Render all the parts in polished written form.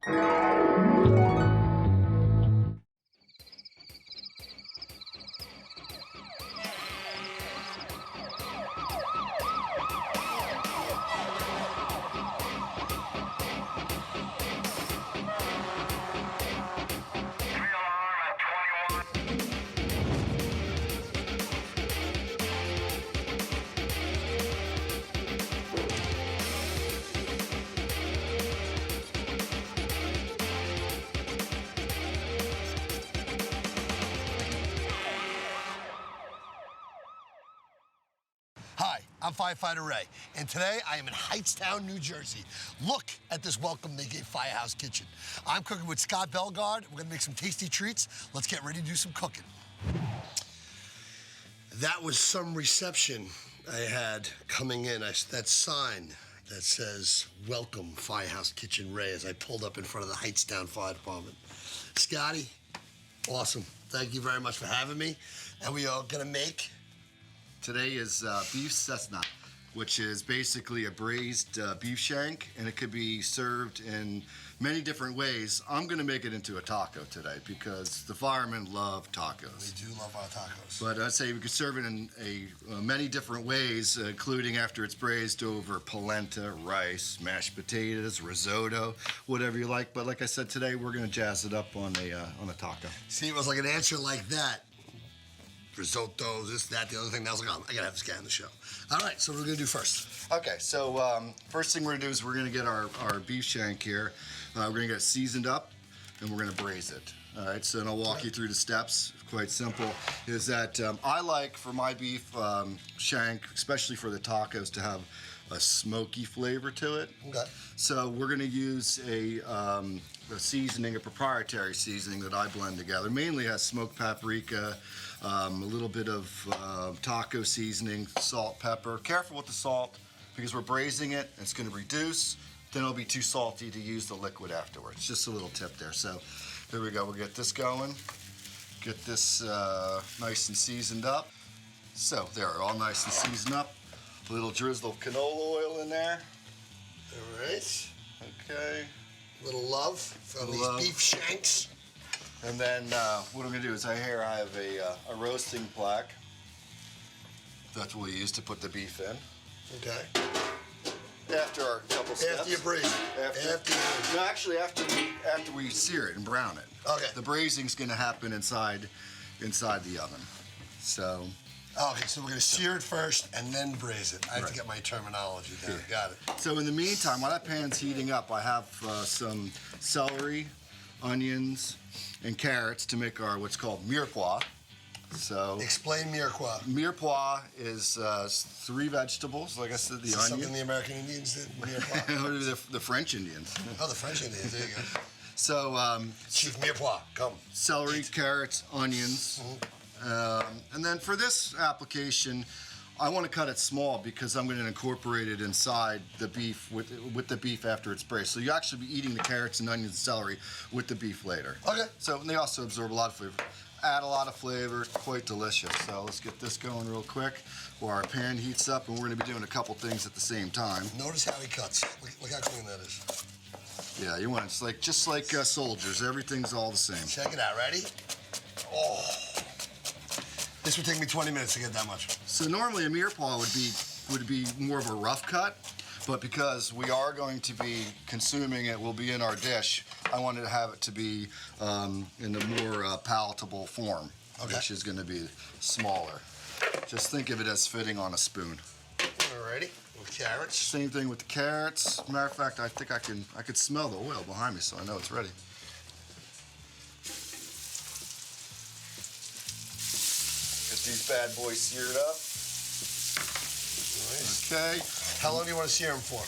Hi, I'm Firefighter Ray, and today I am in Hightstown, New Jersey. Look at this welcome they gave Firehouse Kitchen. I'm cooking with Scott Belgard. We're gonna make some tasty treats. Let's get ready to do some cooking. That was some reception I had coming in. That sign that says, "Welcome, Firehouse Kitchen Ray," as I pulled up in front of the Hightstown Fire Department. Scotty, awesome. Thank you very much for having me. And we are gonna make... Today is beef Cessna, which is basically a braised beef shank, and it could be served in many different ways. I'm gonna make it into a taco today because the firemen love tacos. We do love our tacos. But I'd say we could serve it in many different ways, including after it's braised over polenta, rice, mashed potatoes, risotto, whatever you like. But like I said, today we're gonna jazz it up on a taco. See, it was like an answer like that. Risotto, this, that, the other thing. I was like, oh, I gotta have this guy on the show. All right, so what are we gonna do first? Okay, so first thing we're gonna do is we're gonna get our beef shank here. We're gonna get it seasoned up, and we're gonna braise it. All right, so then I'll walk you through the steps. Quite simple. Is that I like for my beef shank, especially for the tacos, to have a smoky flavor to it. Okay. So we're gonna use a seasoning, a proprietary seasoning that I blend together. Mainly has smoked paprika, a little bit of taco seasoning, salt, pepper. Careful with the salt because we're braising it. It's going to reduce. Then it'll be too salty to use the liquid afterwards. Just a little tip there. So there we go. We'll get this going. Get this nice and seasoned up. So there, all nice and seasoned up. A little drizzle of canola oil in there. All right. Okay. A little love from these beef shanks. And then what I'm gonna do is I have a roasting plaque. That's what we use to put the beef in. Okay. After our couple steps. After you braise it. No, actually after we sear it and brown it. Okay. The braising's gonna happen inside the oven. So. Okay, so we're gonna sear it first and then braise it. I have to get my terminology down. Yeah. Got it. So in the meantime, while that pan's heating up, I have some celery, onions, and carrots to make our what's called mirepoix. So explain mirepoix. Mirepoix is 3 vegetables, like I said, the onion. Something the American Indians did. Mirepoix. the French Indians. Oh, the French Indians. There you go. So Chief Mirepoix, come. Celery, carrots, onions, and then for this application, I want to cut it small because I'm going to incorporate it inside the beef with the beef after it's braised. So you actually be eating the carrots and onions and celery with the beef later. Okay. So they also absorb a lot of flavor. Add a lot of flavor, quite delicious. So let's get this going real quick while our pan heats up, and we're going to be doing a couple things at the same time. Notice how he cuts. Look how clean that is. Yeah, you want it just like soldiers. Everything's all the same. Check it out. Ready? Oh. This would take me 20 minutes to get that much. So normally a mirepoix would be more of a rough cut, but because we are going to be consuming it, will be in our dish, I wanted to have it to be in a more palatable form, which is going to be smaller. Just think of it as fitting on a spoon. Alrighty, with carrots. Same thing with the carrots. Matter of fact, I think I could smell the oil behind me, so I know it's ready. These bad boys seared up. Nice. Okay. How long do you want to sear them for?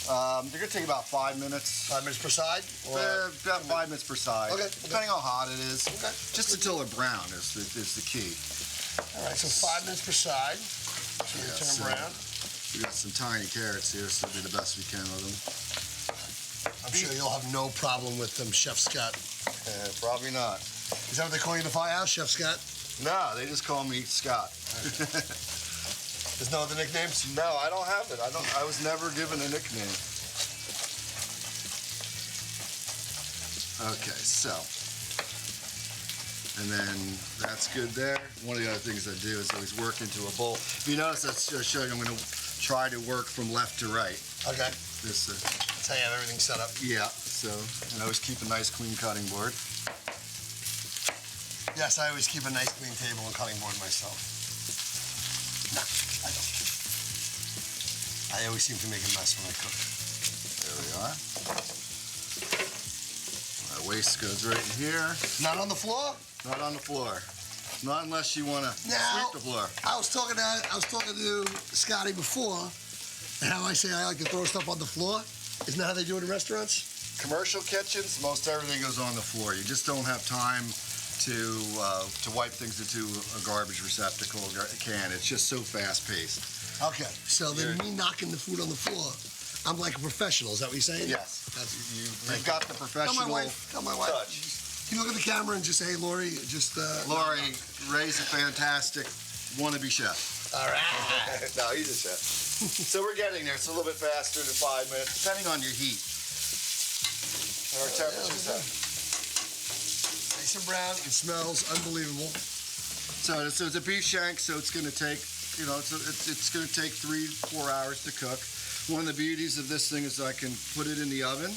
They're going to take about 5 minutes. 5 minutes per side? Or about 5 minutes per side. Okay. Depending on how hot it is. Okay. Just until they're brown is the key. All right, so 5 minutes per side. So we turn them brown. We got some tiny carrots here, so we'll do the best we can with them. I'm sure you'll have no problem with them, Chef Scott. Probably not. Is that what they call you in the firehouse, Chef Scott? No, they just call me Scott. There's no other nicknames? No, I don't have it. I was never given a nickname. Okay, so. And then that's good there. One of the other things I do is always work into a bowl. If you notice, that's showing I'm going to try to work from left to right. Okay. This, That's how you have everything set up. yeah, so, and I always keep a nice clean cutting board. Yes, I always keep a nice clean table and cutting board myself. No, I don't. I always seem to make a mess when I cook. There we are. My waste goes right in here. Not on the floor? Not on the floor. Not unless you want to Now, sweep the floor. I was talking to Scotty before, and how I say I like to throw stuff on the floor. Isn't that how they do it in restaurants? Commercial kitchens, most everything goes on the floor. You just don't have time to wipe things into a garbage receptacle or a can. It's just so fast paced. Okay, so then me knocking the food on the floor, I'm like a professional. Is that what you're saying? Yes. That's, You've got the professional Tell my wife. touch. Can you look at the camera and just say, hey, Lori, just... Lori, Ray's a fantastic wannabe chef. All right. No, he's a chef. So we're getting there. It's a little bit faster than 5 minutes, depending on your heat. And our temperature's up. Nice and brown. It smells unbelievable. So it's a beef shank, so it's going to take, it's going to take 3-4 hours to cook. One of the beauties of this thing is I can put it in the oven.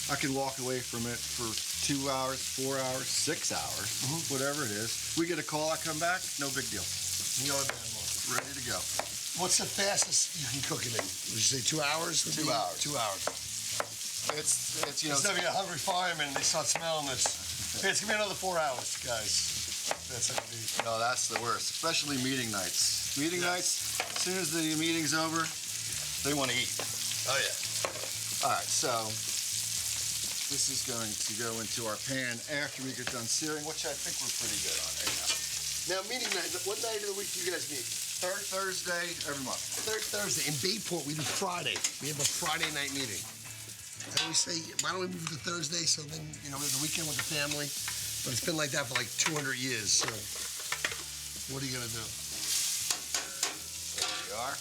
I can walk away from it for 2 hours, 4 hours, 6 hours, whatever it is. We get a call, I come back, no big deal. Ready to go. What's the fastest you can cook it in? Would you say 2 hours? 2 hours. 2 hours. It's Instead of a hungry fireman, they start smelling this. Hey, it's gonna be another 4 hours, guys. That's how it be. No, that's the worst, especially meeting nights. Meeting nights, as soon as the meeting's over, they want to eat. Oh, yeah. All right, so this is going to go into our pan after we get done searing, which I think we're pretty good on right now. Now, meeting night, what night of the week do you guys meet? Third Thursday every month. Third Thursday. In Bayport, we do Friday. We have a Friday night meeting. I always say, why don't we move to Thursday so then, we have the weekend with the family. But it's been like that for like 200 years, so what are you gonna do? There we are.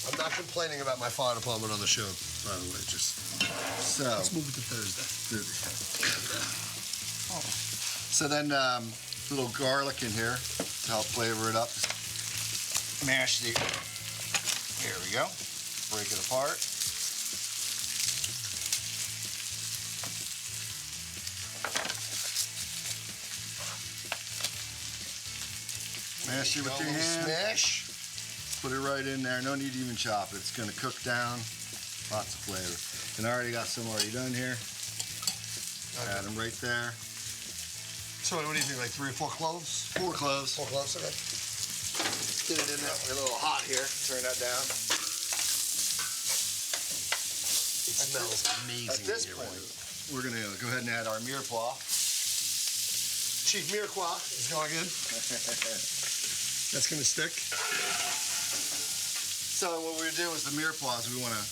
I'm not complaining about my fire department on the show, by the way, just So, let's move it to Thursday. so then little garlic in here to help flavor it up. Mash the, here we go. Break it apart. Mash it with your hand. Smash. Put it right in there. No need to even chop it. It's going to cook down. Lots of flavor. And I already got some already done here. Add them right there. So what do you think, like 3 or 4 cloves? 4 cloves. 4 cloves, okay. Get it in there. A little hot here. Turn that down. It smells amazing. At this point, we're going to go ahead and add our Mirepoix. Chief Mirepoix is going in. That's going to stick. So what we do is the Mirepoix, we want to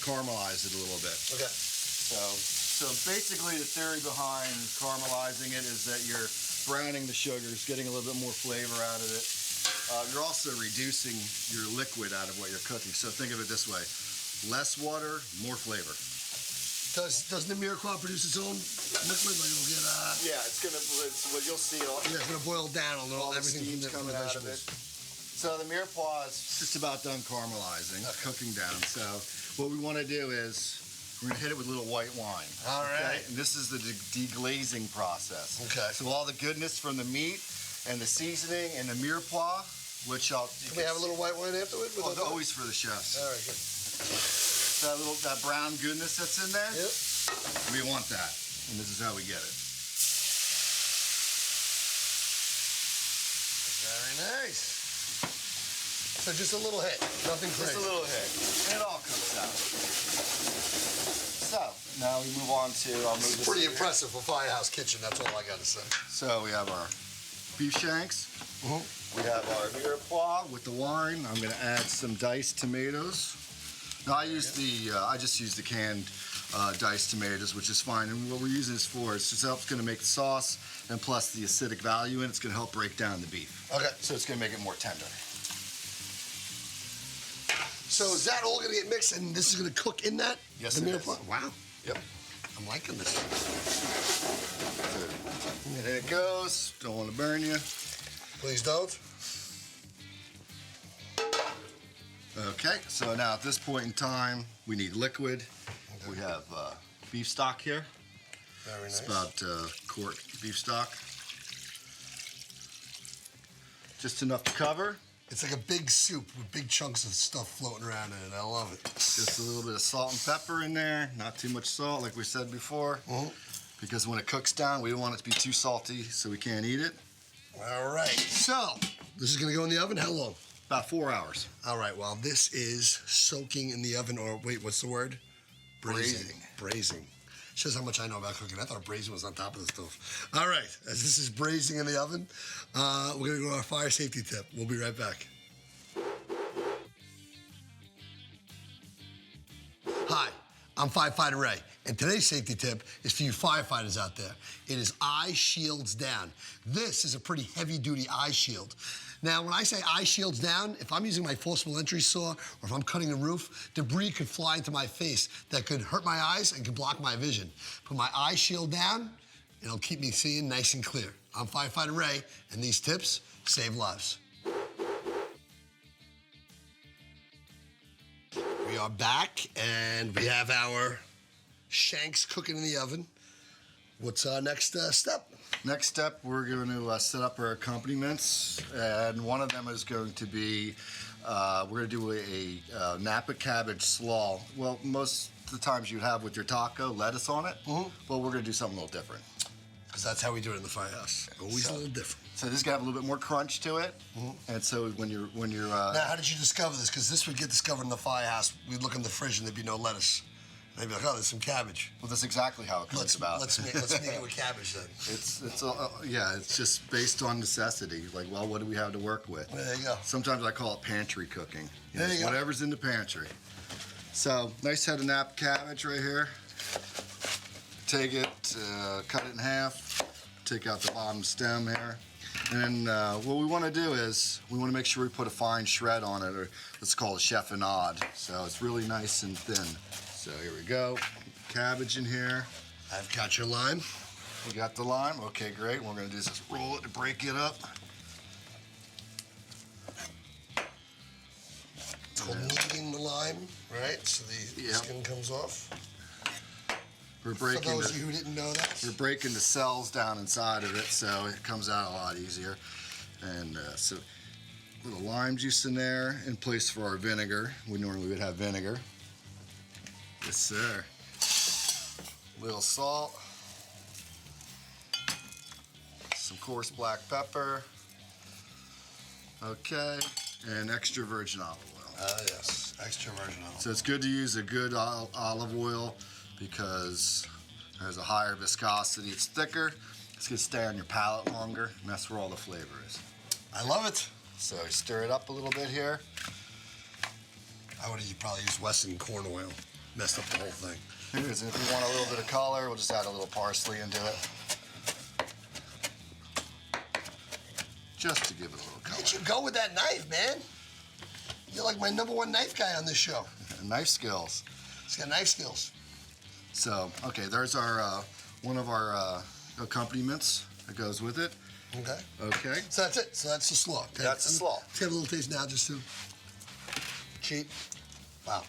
caramelize it a little bit. Okay. So basically the theory behind caramelizing it is that you're browning the sugars, getting a little bit more flavor out of it. You're also reducing your liquid out of what you're cooking. So think of it this way: less water, more flavor. Doesn't the Mirepoix produce its own liquid? Like it'll get Yeah, it's what you'll see. yeah, it's gonna boil down a little. All the Everything steam's from coming the out of it. vegetables. So the Mirepoix is just about done caramelizing, cooking down. So what we want to do is we're going to hit it with a little white wine. All right. Okay? And this is the deglazing process. Okay. So all the goodness from the meat and the seasoning and the Mirepoix, which I'll... Can we have a little white wine afterward? Always for the chefs. All right, good. That brown goodness that's in there, Yep. we want that. And this is how we get it. Very nice. So just a little hit, nothing crazy. Just a little hit, and it all cooks out. So now we move on to. I'll move It's this pretty over. impressive for Firehouse Kitchen. That's all I gotta say. So we have our beef shanks. We have our Mirepoix with the wine. I'm going to add some diced tomatoes. Now I just use the canned diced tomatoes, which is fine. And what we're using this for is just helps going to make the sauce, and plus the acidic value in it, it's going to help break down the beef. Okay. So it's going to make it more tender. So is that all gonna get mixed and this is gonna cook in that? Yes, the it is. Mirepoix? Wow. Yep. I'm liking this. And there it goes. Don't want to burn you. Please don't. Okay, so now at this point in time, we need liquid. We have beef stock here. Very nice. It's about a quart beef stock. Just enough to cover. It's like a big soup with big chunks of stuff floating around in it. I love it. Just a little bit of salt and pepper in there. Not too much salt, like we said before. Because when it cooks down, we don't want it to be too salty, so we can't eat it. All right. So, this is going to go in the oven? How long? About 4 hours. All right. While this is soaking in the oven, or wait, what's the word? Braising. Shows how much I know about cooking. I thought braising was on top of the stove. All right. As this is braising in the oven, we're going to go to our fire safety tip. We'll be right back. Hi, I'm Firefighter Ray, and today's safety tip is for you firefighters out there. It is eye shields down. This is a pretty heavy-duty eye shield. Now, when I say eye shields down, if I'm using my forcible entry saw or if I'm cutting the roof, debris could fly into my face that could hurt my eyes and could block my vision. Put my eye shield down, it'll keep me seeing nice and clear. I'm Firefighter Ray, and these tips save lives. We are back, and we have our shanks cooking in the oven. What's our next step? Next step, we're going to set up our accompaniments, and one of them is going to be, we're going to do a Napa Cabbage Slaw. Well, most of the times you'd have with your taco lettuce on it, but we're going to do something a little different. Because that's how we do it in the firehouse. Always a little different. So this is going to have a little bit more crunch to it, and so when you're Now, how did you discover this? Because this would get discovered in the firehouse. We'd look in the fridge and there'd be no lettuce. They'd be like, oh, there's some cabbage. Well, that's exactly how it comes about. Let's make it with cabbage then. It's just based on necessity. Like, well, what do we have to work with? There you go. Sometimes I call it pantry cooking. There you go. Whatever's in the pantry. So, nice head of Napa cabbage right here. Take it, cut it in half, take out the bottom stem here. And then what we want to do is we want to make sure we put a fine shred on it, or let's call it chiffonade. So it's really nice and thin. So here we go. Cabbage in here. I've got your lime. We got the lime. Okay, great. What we're going to do is just roll it to break it up. It's called kneading the lime, right? So the skin comes off. We're breaking For those of you who didn't know that. We're breaking the cells down inside of it, so it comes out a lot easier. And so a little lime juice in there, in place for our vinegar. We normally would have vinegar. Yes, sir. Little salt. Some coarse black pepper. Okay, and extra virgin olive oil. Yes, extra virgin olive. So it's good to use a good olive oil because there's a higher viscosity. It's thicker. It's going to stay on your palate longer, and that's where all the flavor is. I love it. So stir it up a little bit here. I would have probably used Wesson corn oil. Messed up the whole thing. And if you want a little bit of color, we'll just add a little parsley into it. Just to give it a little color. Look at you go with that knife, man. You're like my #1 knife guy on this show. Knife skills. He's got knife skills. So, okay, there's our one of our accompaniments that goes with it. Okay. Okay. So that's it. So that's the slaw. Okay. That's the slaw. Let's have a little taste now, just to cheat. Wow.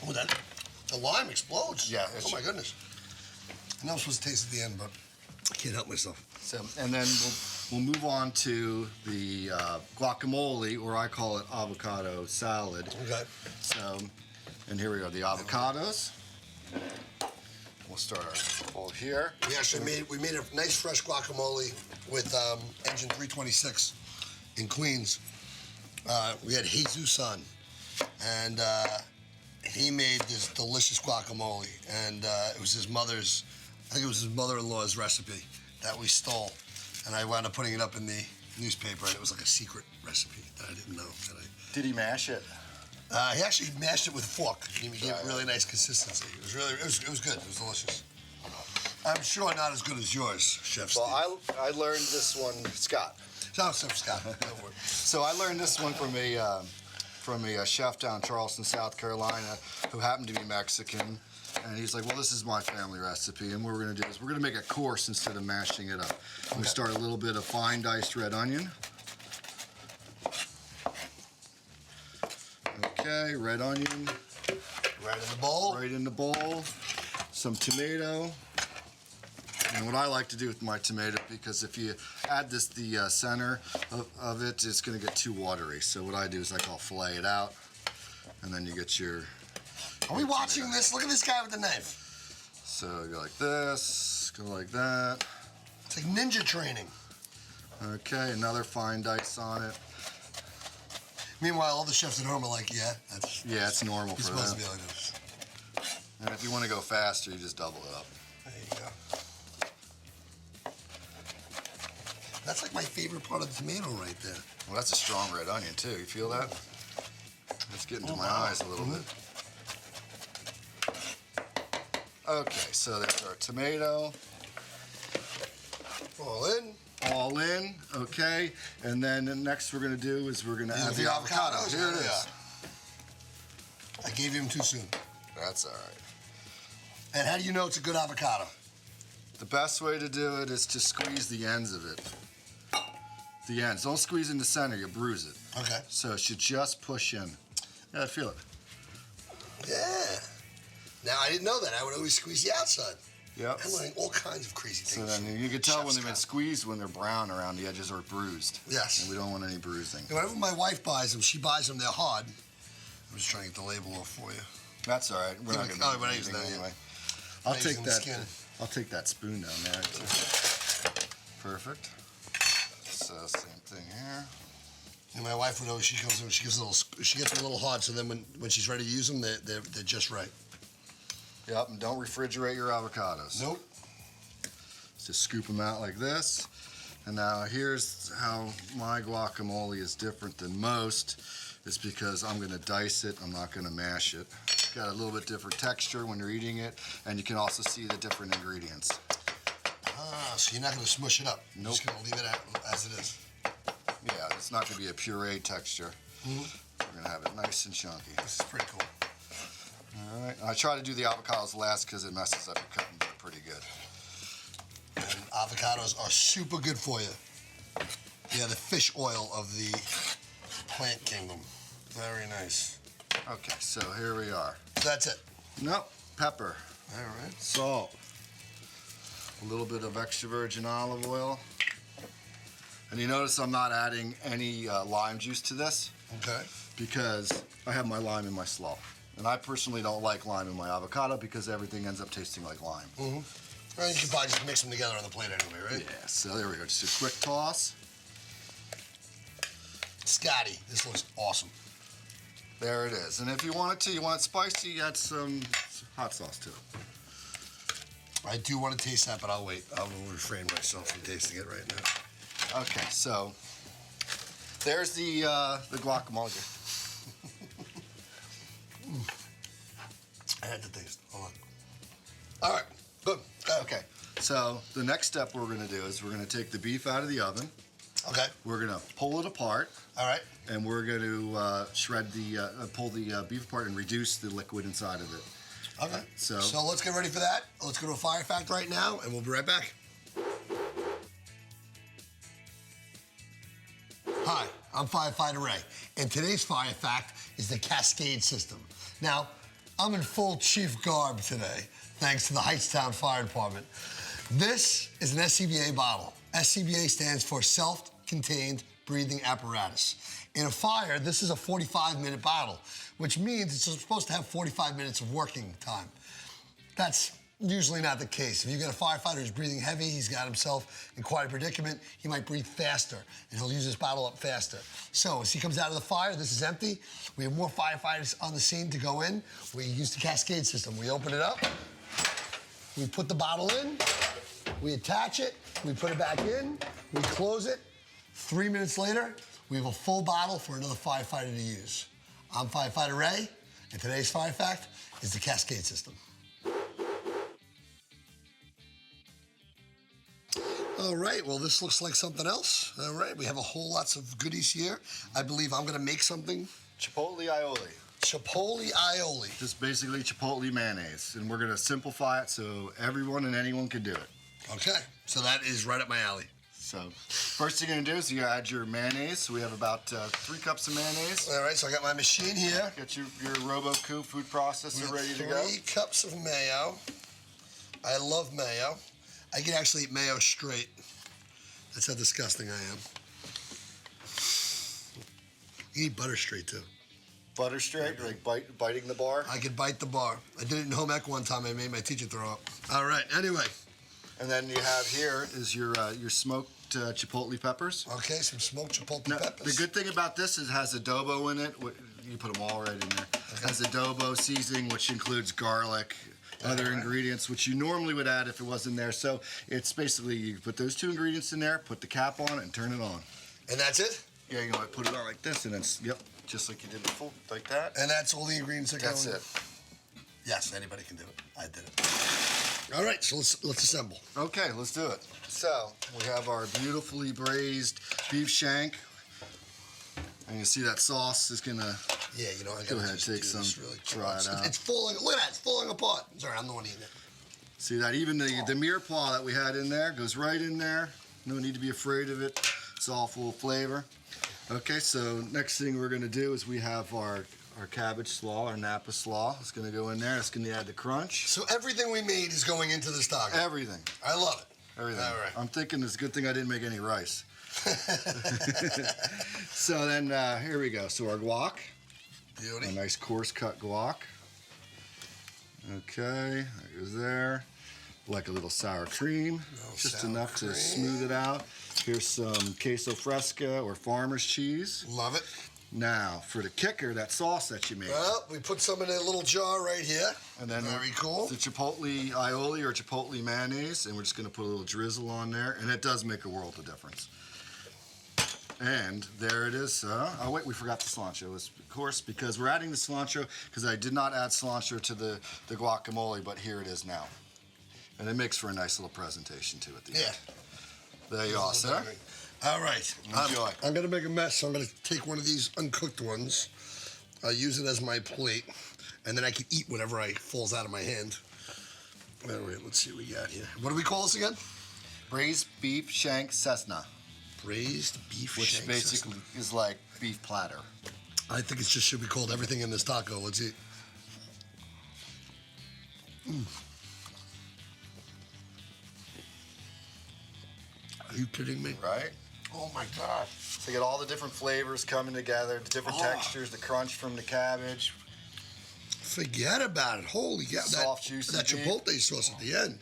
Oh, the lime explodes. Yeah. Oh my goodness. I know I'm supposed to taste at the end, but I can't help myself. So, and then we'll move on to the guacamole, or I call it avocado salad. Okay. So, and here we go, the avocados. We'll start our bowl here. We actually made a nice fresh guacamole with Engine 326 in Queens. We had Jesus on, and he made this delicious guacamole, and it was his mother's, I think it was his mother-in-law's recipe that we stole, and I wound up putting it up in the newspaper, and it was like a secret recipe that I didn't know. Did he mash it? He actually mashed it with a fork. He gave it really nice consistency. It was good. It was delicious. I'm sure not as good as yours, Chef Steve. Well, I learned this one, Scott. Scott. So I learned this one from a chef down in Charleston, South Carolina, who happened to be Mexican. And he's like, well, this is my family recipe, and what we're gonna do is we're gonna make a course instead of mashing it up. We start a little bit of fine diced red onion. Okay, red onion. Right in the bowl. Right in the bowl. Some tomato. And what I like to do with my tomato, because if you add the center of it, it's going to get too watery. So what I do is I'll fillet it out, and then you get your. Are we watching this? Look at this guy with the knife. So go like this, go like that. It's like ninja training. Okay, another fine dice on it. Meanwhile, all the chefs at home are like, yeah, it's normal for them. It's supposed to be like this. And if you want to go faster, you just double it up. There you go. That's like my favorite part of the tomato right there. Well, that's a strong red onion too. You feel that? It's getting to my eyes a little bit. Okay, so there's our tomato. All in, okay. And then the next we're gonna do is we're gonna add the avocados. Here it is. I gave him too soon. That's all right. And how do you know it's a good avocado? The best way to do it is to squeeze the ends of it. The ends. Don't squeeze in the center, you bruise it. Okay. So it should just push in. Yeah, feel it. Yeah. Now, I didn't know that. I would always squeeze the outside. Yep. I'm learning all kinds of crazy So things. then you can tell when they've been squeezed when they're brown around the edges or bruised. Yes. And we don't want any bruising. And whenever my wife buys them, she buys them, they're hard. I'm just trying to get the label off for you. That's all right. We're not going to do anything anyway. I'll take that spoon down there. Perfect. So same thing here. And my wife would always, she gets them a little hard, so then when she's ready to use them, they're just right. Yep, and don't refrigerate your avocados. Nope. Just scoop them out like this. And now here's how my guacamole is different than most. It's because I'm gonna dice it, I'm not gonna mash it. It's got a little bit different texture when you're eating it, and you can also see the different ingredients. Ah, so you're not gonna smush it up. Nope. You're just gonna leave it as it is. Yeah, it's not gonna be a puree texture. We're gonna have it nice and chunky. This is pretty cool. All right, I try to do the avocados last because it messes up your cutting board pretty good. And avocados are super good for you. Yeah, the fish oil of the plant kingdom. Very nice. Okay, so here we are. So that's it. Nope, pepper. All right. Salt. A little bit of extra virgin olive oil. And you notice I'm not adding any lime juice to this. Okay. Because I have my lime in my slaw. And I personally don't like lime in my avocado because everything ends up tasting like lime. Well, you can probably just mix them together on the plate anyway, right? Yeah, so there we go. Just a quick toss. Scotty, this looks awesome. There it is. And if you want it spicy, add some hot sauce to it. I do want to taste that, but I'll wait. I will refrain myself from tasting it right now. Okay, so there's the guacamole. I had to taste. Hold on. All right, good. Okay, so the next step we're gonna do is we're gonna take the beef out of the oven. Okay. We're gonna pull it apart. All right. And we're gonna pull the beef apart and reduce the liquid inside of it. Okay. So let's get ready for that. Let's go to a fire fact right now, and we'll be right back. Hi, I'm Firefighter Ray, and today's fire fact is the cascade system. Now, I'm in full chief garb today, thanks to the Hightstown Fire Department. This is an Scba bottle. Scba stands for Self-Contained Breathing Apparatus. In a fire, this is a 45-minute bottle, which means it's supposed to have 45 minutes of working time. That's usually not the case. If you get a firefighter who's breathing heavy, he's got himself in quite a predicament, he might breathe faster, and he'll use this bottle up faster. So as he comes out of the fire, this is empty. We have more firefighters on the scene to go in. We use the cascade system. We open it up, we put the bottle in, we attach it, we put it back in, we close it. 3 minutes later, we have a full bottle for another firefighter to use. I'm Firefighter Ray, and today's fire fact is the cascade system. All right, well, this looks like something else. All right, we have a whole lots of goodies here. I believe I'm gonna make something. Chipotle Aioli. Chipotle Aioli. Just basically Chipotle mayonnaise. And we're going to simplify it so everyone and anyone can do it. Okay, so that is right up my alley. So first thing you're going to do is you add your mayonnaise. So we have about 3 cups of mayonnaise. All right, so I got my machine here. Get your RoboCoo food processor ready to go. 3 cups of mayo. I love mayo. I can actually eat mayo straight. That's how disgusting I am. You can eat butter straight too. Butter straight, like biting the bar. I could bite the bar. I did it in home ec one time. I made my teacher throw up. All right, anyway. And then you have here is your smoked chipotle peppers. Okay, some smoked chipotle Now, peppers. the good thing about this is it has adobo in it. You put them all right in there. It has adobo seasoning, which includes garlic, other ingredients, which you normally would add if it wasn't there. So it's basically you put those 2 ingredients in there, put the cap on it, and turn it on. And that's it? Yeah, you know, I put it on like this, and then yep, just like you did before, like that. And that's all the ingredients that go in? That's it. Yes, anybody can do it. I did it. All right, so let's assemble. Okay, let's do it. So we have our beautifully braised beef shank. And you see that sauce is gonna. Yeah, you know, I Go gotta ahead, just take do some, this really try it out. It's falling. Look at that, it's falling apart. Sorry, I'm the one eating it. See that? Even the Mirepoix that we had in there goes right in there. No need to be afraid of it. It's all full of flavor. Okay, so next thing we're gonna do is we have our cabbage slaw, our Napa slaw. It's gonna go in there. It's gonna add the crunch. So everything we made is going into this taco. Everything. I love it. Everything. All right. I'm thinking it's a good thing I didn't make any rice. So then here we go. So our guac. Beauty. A nice coarse cut guac. Okay, that goes there. Like a little sour cream, just sour enough cream. to smooth it out. Here's some queso fresca or farmer's cheese. Love it. Now, for the kicker, that sauce that you made. Well, we put some in a little jar right here. And then very cool. the Chipotle Aioli or Chipotle Mayonnaise, and we're just going to put a little drizzle on there, and it does make a world of difference. And there it is. Oh wait, we forgot the cilantro. Of course, because we're adding the cilantro, because I did not add cilantro to the guacamole, but here it is now. And it makes for a nice little presentation too at the end. There you are, sir. All right. Enjoy. I'm going to make a mess, so I'm going to take one of these uncooked ones. I'll use it as my plate, and then I can eat whatever falls out of my hand. All right, let's see what we got here. What do we call this again? Braised beef shank Cessna, Braised beef which shank. basically is like beef platter. I think it just should be called everything in this taco. Let's eat. Are you kidding me? Right? Oh my God. So you get all the different flavors coming together, the different textures, the crunch from the cabbage. Forget about it. Holy cow. Soft, juicy that beef. Chipotle sauce at the end.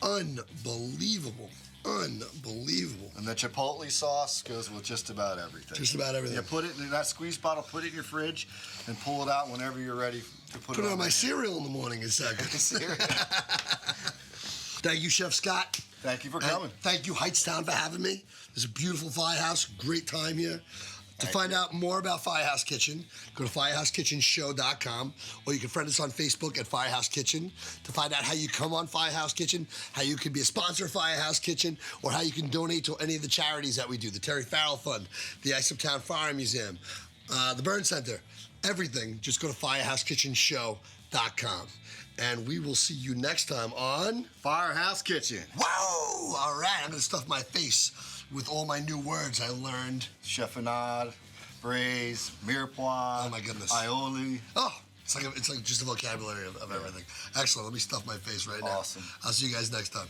Unbelievable. Unbelievable. And the Chipotle sauce goes with just about everything. Just about everything. Yeah, put it in that squeeze bottle, put it in your fridge, and pull it out whenever you're ready to put Put it on my the cereal in the morning in seconds. cereal. Thank you, Chef Scott. Thank you for And coming. thank you, Heightstown, for having me. This is a beautiful firehouse. Great time here. To find out more about Firehouse Kitchen, go to firehousekitchenshow.com, or you can friend us on Facebook at Firehouse Kitchen to find out how you come on Firehouse Kitchen, how you can be a sponsor of Firehouse Kitchen, or how you can donate to any of the charities that we do, the Terry Farrell Fund, the Iceham Fire Museum, the Burn Center, everything. Just go to firehousekitchenshow.com. And we will see you next time on Firehouse Kitchen. Wow! All right, I'm going to stuff my face with all my new words I learned. Chiffonade, braise, mirepoix. Oh my goodness. Aioli. Oh, it's like just a vocabulary of everything. Excellent. Let me stuff my face right now. Awesome. I'll see you guys next time.